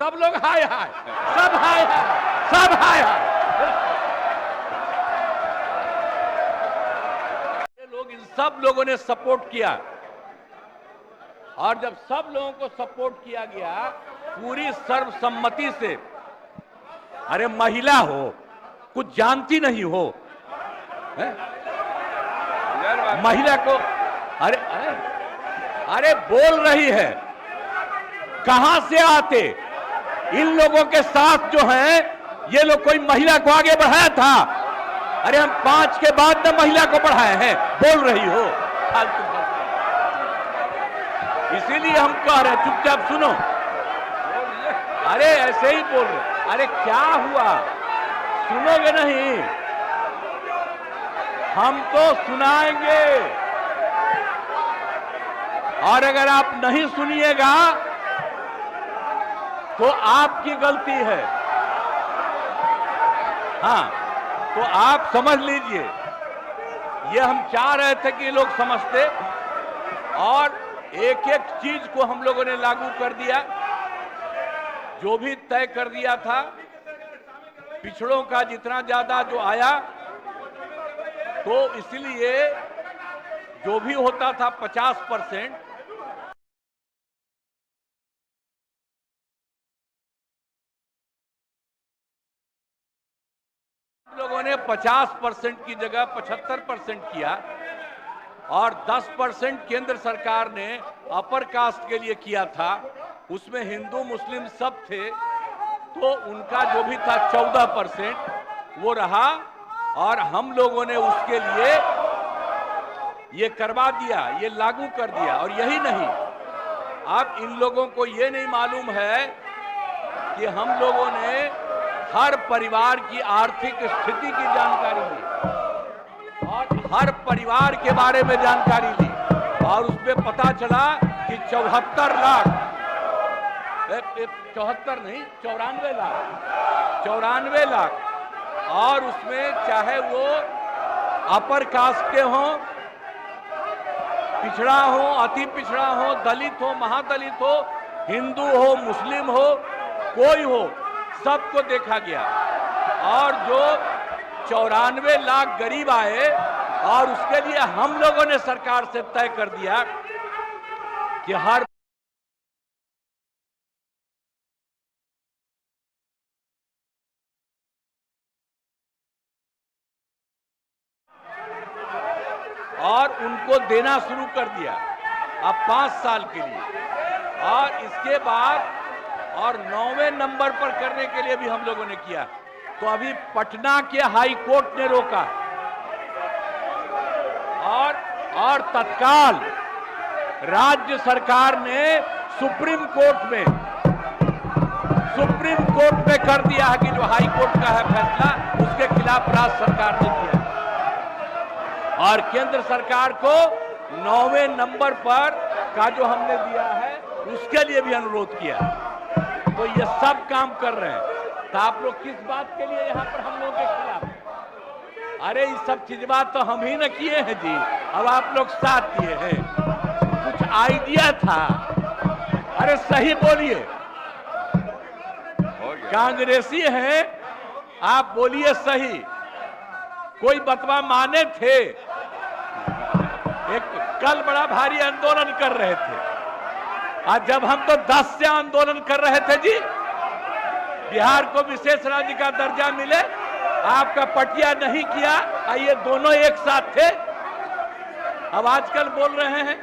सब लोग हाय हाय, सब हाय हाय, सब हाय हाय। ये लोग, इन सब लोगों ने सपोर्ट किया, और जब सब लोगों को सपोर्ट किया गया पूरी सर्वसम्मति से, अरे महिला हो, कुछ जानती नहीं हो, महिला को, अरे अरे अरे बोल रही है, कहां से आते? इन लोगों के साथ जो हैं, ये लोग कोई महिला को आगे बढ़ाया था? अरे हम 5 के बाद में महिला को बढ़ाए हैं, बोल रही हो फालतू। इसीलिए हम कह रहे हैं चुपचाप सुनो। अरे ऐसे ही बोल रहे, अरे क्या हुआ, सुनोगे नहीं? हम तो सुनाएंगे, और अगर आप नहीं सुनिएगा तो आपकी गलती है। हाँ, तो आप समझ लीजिए, ये हम चाह रहे थे कि लोग समझते, और एक एक चीज को हम लोगों ने लागू कर दिया, जो भी तय कर दिया था। पिछड़ों का जितना ज्यादा जो आया, तो इसलिए जो भी होता था 50%, लोगों ने 50% की जगह 75% किया, और 10% केंद्र सरकार ने अपर कास्ट के लिए किया था। उसमें हिंदू मुस्लिम सब थे, तो उनका जो भी था 14% वो रहा, और हम लोगों ने उसके लिए ये करवा दिया, ये लागू कर दिया। और यही नहीं, अब इन लोगों को ये नहीं मालूम है कि हम लोगों ने हर परिवार की आर्थिक स्थिति की जानकारी ली, और हर परिवार के बारे में जानकारी ली, और उसमें पता चला कि 74 लाख, 74 नहीं, 94 लाख, 94 लाख, और उसमें चाहे वो अपर कास्ट के हों, पिछड़ा हो, अति पिछड़ा हो, दलित हो, महादलित हो, हिंदू हो, मुस्लिम हो, कोई हो, सबको देखा गया। और जो 94 लाख गरीब आए, और उसके लिए हम लोगों ने सरकार से तय कर दिया कि हर और उनको देना शुरू कर दिया अब 5 साल के लिए, और इसके बाद और 9वें नंबर पर करने के लिए भी हम लोगों ने किया। तो अभी पटना के हाई कोर्ट ने रोका, और तत्काल राज्य सरकार ने सुप्रीम कोर्ट में कर दिया है कि जो हाई कोर्ट का है फैसला, उसके खिलाफ राज्य सरकार ने किया, और केंद्र सरकार को 9वें नंबर पर का जो हमने दिया है उसके लिए भी अनुरोध किया। तो ये सब काम कर रहे हैं। तो आप लोग किस बात के लिए यहाँ पर हम लोगों के खिलाफ? अरे ये सब चीज बात तो हम ही न किए हैं जी, अब आप लोग साथ दिए हैं। कुछ आइडिया था, अरे सही बोलिए, कांग्रेसी हैं आप, बोलिए सही। कोई बतवा माने थे? एक कल बड़ा भारी आंदोलन कर रहे थे, आज जब हम तो 10 से आंदोलन कर रहे थे जी, बिहार को विशेष राज्य का दर्जा मिले, आपका पटिया नहीं किया, ये दोनों एक साथ थे। अब आजकल बोल रहे हैं,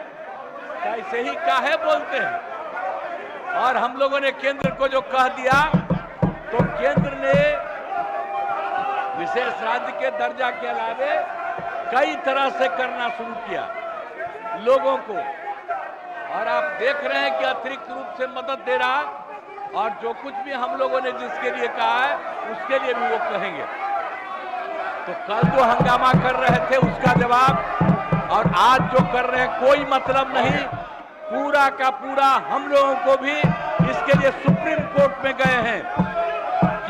ऐसे ही काहे बोलते हैं? और हम लोगों ने केंद्र को जो कह दिया, तो केंद्र ने विशेष राज्य के दर्जा के अलावे कई तरह से करना शुरू किया लोगों को, और आप देख रहे हैं कि अतिरिक्त रूप से मदद दे रहा, और जो कुछ भी हम लोगों ने जिसके लिए कहा है उसके लिए भी वो कहेंगे। तो कल जो हंगामा कर रहे थे उसका जवाब, और आज जो कर रहे हैं कोई मतलब नहीं। पूरा का पूरा हम लोगों को भी इसके लिए सुप्रीम कोर्ट में गए हैं,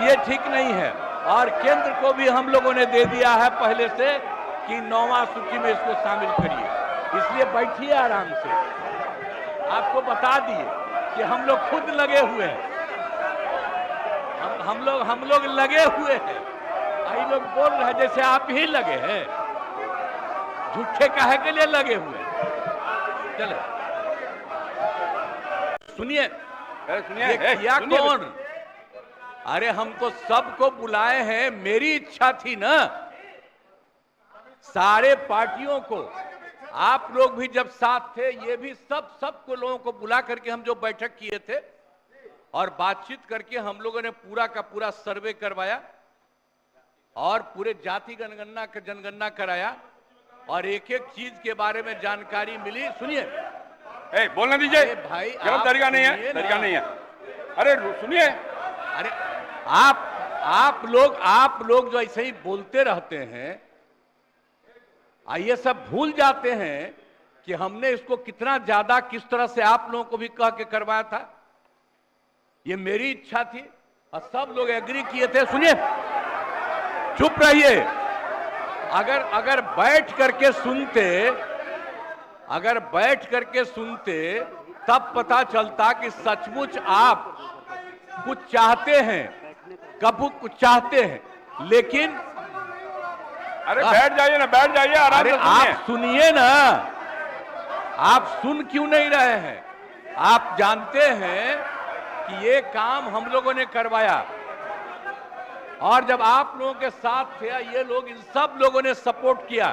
ये ठीक नहीं है, और केंद्र को भी हम लोगों ने दे दिया है पहले से कि 9वां सूची में इसको शामिल करिए। इसलिए बैठिए आराम से, आपको बता दिए कि हम लोग खुद लगे हुए हैं, हम लोग लगे हुए हैं। ये लोग बोल रहे हैं जैसे आप ही लगे हैं, झूठे काहे के लिए लगे हुए हैं। चले सुनिए, किया कौन? अरे हम तो सबको बुलाए हैं, मेरी इच्छा थी ना, सारे पार्टियों को, आप लोग भी जब साथ थे, ये भी सबको लोगों को बुला करके हम जो बैठक किए थे और बातचीत करके हम लोगों ने पूरा का पूरा सर्वे करवाया और पूरे जाति जनगणना कराया और एक एक चीज के बारे में जानकारी मिली। सुनिए, बोलने दीजिए भाई, गलत तरीका नहीं है, तरीका नहीं है। अरे सुनिए, अरे आप लोग जो ऐसे ही बोलते रहते हैं, ये सब भूल जाते हैं कि हमने इसको कितना ज्यादा किस तरह से आप लोगों को भी कह के करवाया था। ये मेरी इच्छा थी और सब लोग एग्री किए थे। सुनिए, चुप रहिए। अगर बैठ करके सुनते तब पता चलता कि सचमुच आप कुछ चाहते हैं, कब कुछ चाहते हैं, लेकिन अरे बैठ जाइए ना, बैठ जाइए, आराम से सुनिए। आप सुनिए ना, आप सुन क्यों नहीं रहे हैं? आप जानते हैं कि ये काम हम लोगों ने करवाया और जब आप लोगों के साथ थे, ये लोग, इन सब लोगों ने सपोर्ट किया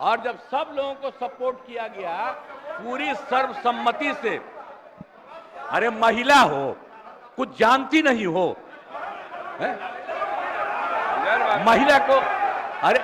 और जब सब लोगों को सपोर्ट किया गया पूरी सर्वसम्मति से, अरे महिला हो, कुछ जानती नहीं हो, महिला को, अरे